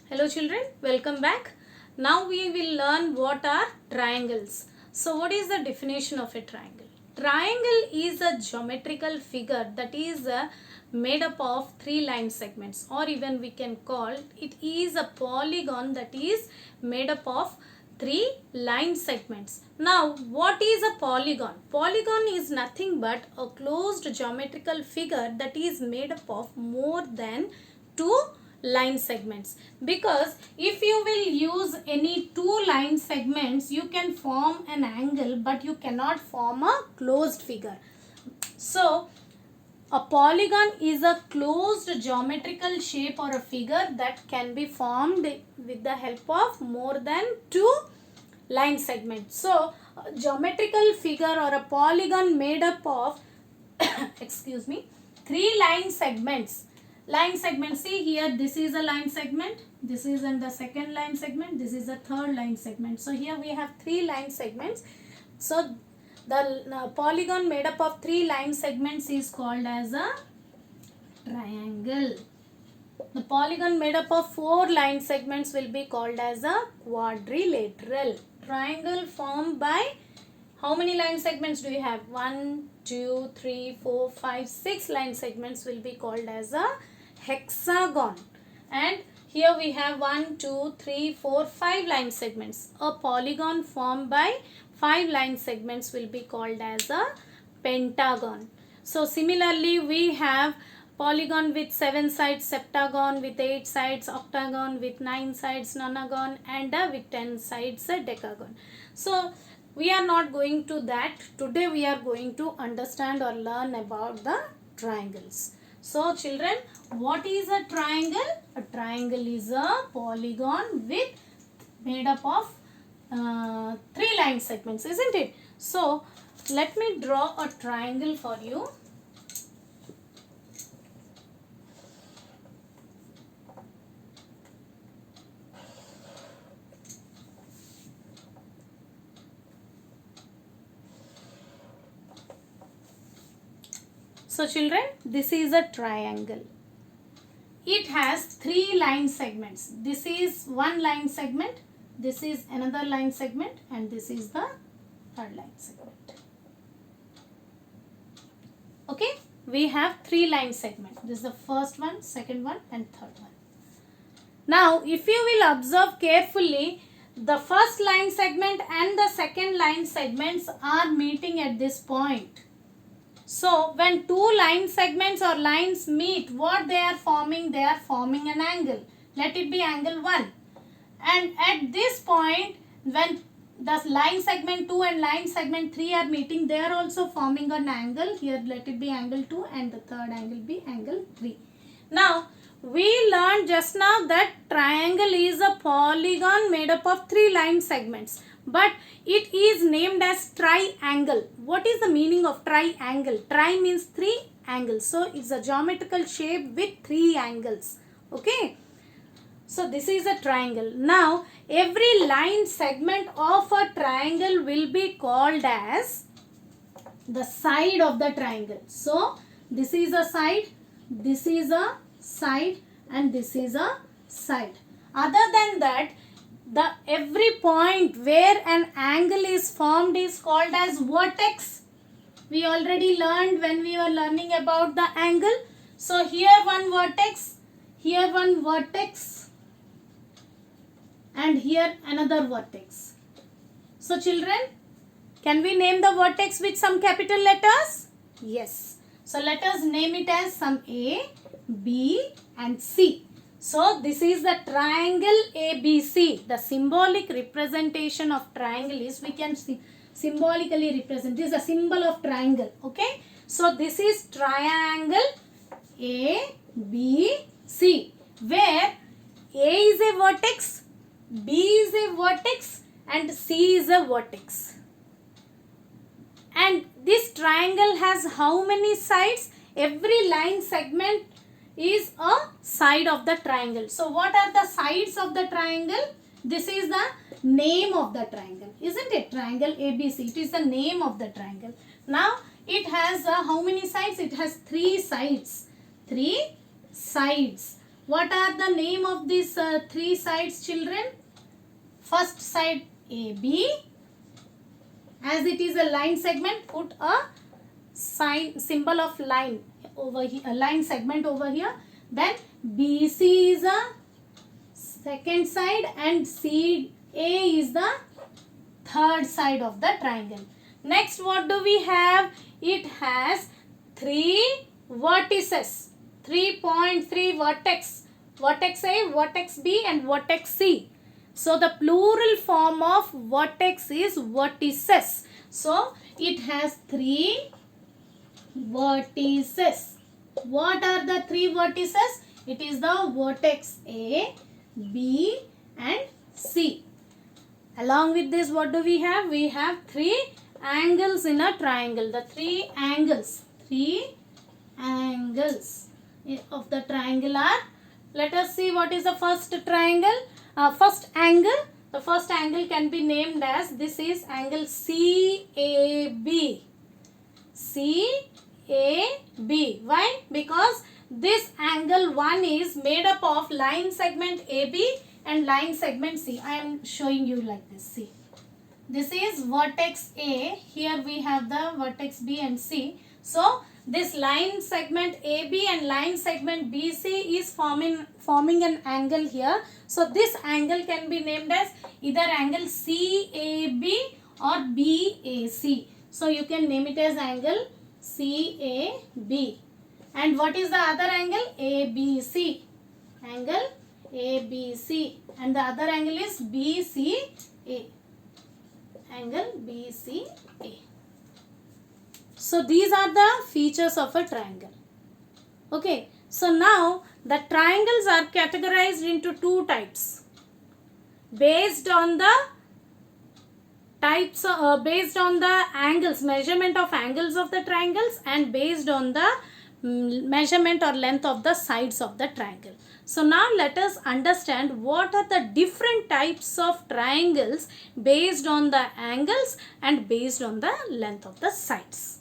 Hello children, welcome back. Now we will learn what are triangles. So what is the definition of a triangle? Triangle is a geometrical figure that is made up of three line segments, or even we can call it is a polygon that is made up of three line segments. Now what is a polygon? Polygon is nothing but a closed geometrical figure that is made up of more than two line segments, because if you will use any two line segments you can form an angle but you cannot form a closed figure. So a polygon is a closed geometrical shape or a figure that can be formed with the help of more than two line segments. So a geometrical figure or a polygon made up of excuse me, three line segments. See here, this is a line segment, this is in the second line segment, this is a third line segment. So here we have three line segments. So the polygon made up of three line segments is called as a triangle. The polygon made up of four line segments will be called as a quadrilateral. Triangle formed by how many line segments do you have? 1, 2, 3, 4, 5, 6 line segments will be called as a hexagon. And here we have 1, 2, 3, 4, 5 line segments. A polygon formed by 5 line segments will be called as a pentagon. So similarly we have polygon with 7 sides, septagon with 8 sides, octagon with 9 sides, nonagon, and with 10 sides, decagon. So we are not going to that. Today we are going to understand or learn about the triangles. So children, what is a triangle? A triangle is a polygon with made up of three line segments, isn't it? So let me draw a triangle for you. So children, this is a triangle. It has three line segments. This is one line segment, this is another line segment, and this is the third line segment. Okay, we have three line segments. This is the first one, second one, and third one. Now if you will observe carefully, the first line segment and the second line segments are meeting at this point. So when two line segments or lines meet, what they are forming? They are forming an angle. Let it be angle 1. And at this point, when the line segment 2 and line segment 3 are meeting, they are also forming an angle. Here let it be angle 2 and the third angle be angle 3. Now we learned just now that triangle is a polygon made up of three line segments, but it is named as triangle. What is the meaning of triangle? Tri means three angles. So it's a geometrical shape with three angles. Okay. So this is a triangle. Now every line segment of a triangle will be called as the side of the triangle. So this is a side, this is a side, and this is a side. Other than that, the every point where an angle is formed is called as vertex. We already learned when we were learning about the angle. So here one vertex, here one vertex, and here another vertex. So children, can we name the vertex with some capital letters? Yes. So let us name it as some A, B, and C. So this is the triangle ABC. The symbolic representation of triangle is, we can symbolically represent. This is a symbol of triangle. Okay. So this is triangle ABC, where A is a vertex, B is a vertex, and C is a vertex. And this triangle has how many sides? Every line segment is a side of the triangle. So what are the sides of the triangle? This is the name of the triangle, isn't it? Triangle ABC. It is the name of the triangle. Now it has how many sides? It has three sides. Three sides. What are the name of these three sides, children? First side AB. As it is a line segment, put a sign symbol of line over here, a line segment over here. Then BC is a second side and CA is the third side of the triangle. Next, what do we have? It has three vertices, 3.3 vertex. Vertex A, vertex B and vertex C. So the plural form of vertex is vertices. So it has three vertices. What are the three vertices? It is the vertex A, B and C. Along with this, what do we have? We have three angles in a triangle. The three angles of the triangle are, let us see what is the first triangle. First angle. The first angle can be named as, this is angle CAB. CAB. Why? Because this angle 1 is made up of line segment AB and line segment C. I am showing you like this. See. This is vertex A. Here we have the vertex B and C. So this line segment AB and line segment BC is forming an angle here. So this angle can be named as either angle CAB or BAC. So you can name it as angle CAB. And what is the other angle? ABC. Angle ABC. And the other angle is BCA. Angle BCA. So these are the features of a triangle. Okay. So now the triangles are categorized into two types. Based on the based on the angles, measurement of angles of the triangles, and based on the measurement or length of the sides of the triangle. So now let us understand what are the different types of triangles based on the angles and based on the length of the sides.